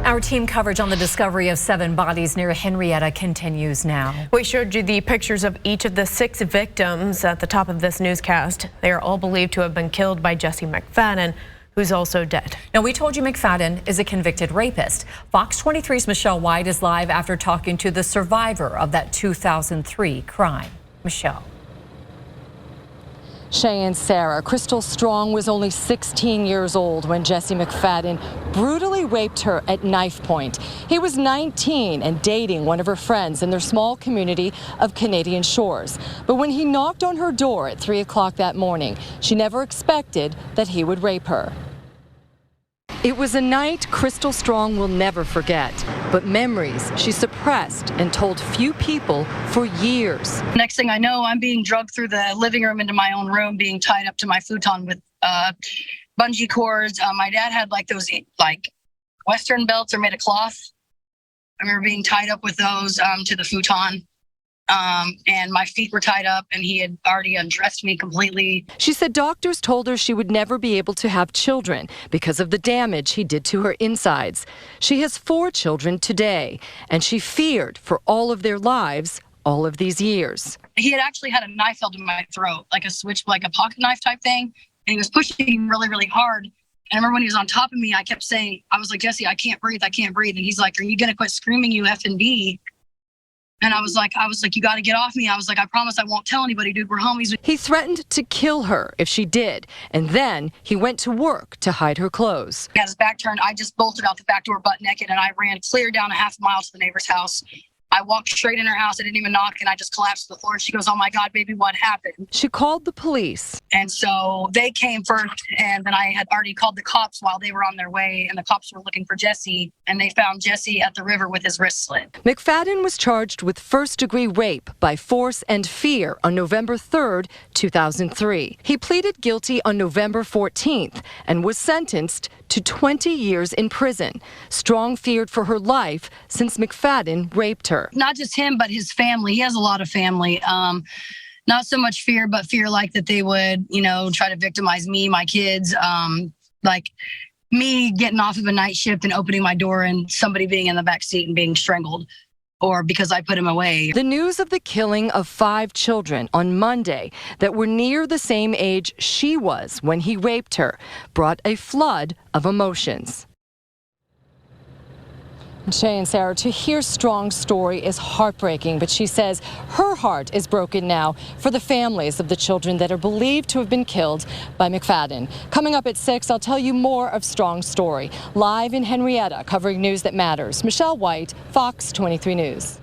Our team coverage on the discovery of 7 bodies near Henryetta continues now. We showed you the pictures of each of the 6 victims at the top of this newscast. They are all believed to have been killed by Jesse McFadden, who's also dead. Now, we told you McFadden is a convicted rapist. Fox 23's Michelle White is live after talking to the survivor of that 2003 crime. Michelle. Shay and Sarah, Crystal Strong was only 16 years old when Jesse McFadden brutally raped her at knife point. He was 19 and dating one of her friends in their small community of Canadian Shores. But when he knocked on her door at 3 o'clock that morning, she never expected that he would rape her. It was a night Crystal Strong will never forget, but memories she suppressed and told few people for years. Next thing I know, I'm being drugged through the living room into my own room, being tied up to my futon with bungee cords. My dad had those Western belts are made of cloth. I remember being tied up with those to the futon. And my feet were tied up, and he had already undressed me completely. She said doctors told her she would never be able to have children because of the damage he did to her insides. She has 4 children today, and she feared for all of their lives all of these years. He had actually had a knife held in my throat, like a pocket knife type thing, and he was pushing really, really hard. And I remember when he was on top of me, I kept saying, I was like, Jesse, I can't breathe. And he's like, are you going to quit screaming, you effing B? And I was like, you got to get off me. I was like, I promise I won't tell anybody, dude. We're homies. He threatened to kill her if she did. And then he went to work to hide her clothes. He had his back turned. I just bolted out the back door butt naked, and I ran clear down a half mile to the neighbor's house. I walked straight in her house. I didn't even knock, and I just collapsed to the floor. And she goes, oh, my God, baby, what happened? She called the police. And so they came first, and then I had already called the cops while they were on their way, and the cops were looking for Jesse, and they found Jesse at the river with his wrist slit. McFadden was charged with first-degree rape by force and fear on November 3rd, 2003. He pleaded guilty on November 14th and was sentenced to 20 years in prison. Strong feared for her life since McFadden raped her. Not just him, but his family. He has a lot of family. Not so much fear, but fear that they would, try to victimize me, my kids, like me getting off of a night shift and opening my door and somebody being in the back seat and being strangled, or because I put him away. The news of the killing of 5 children on Monday that were near the same age she was when he raped her brought a flood of emotions. Shay and Sarah, to hear Strong's story is heartbreaking, but she says her heart is broken now for the families of the children that are believed to have been killed by McFadden. Coming up at 6, I'll tell you more of Strong's story. Live in Henryetta, covering news that matters. Michelle White, Fox 23 News.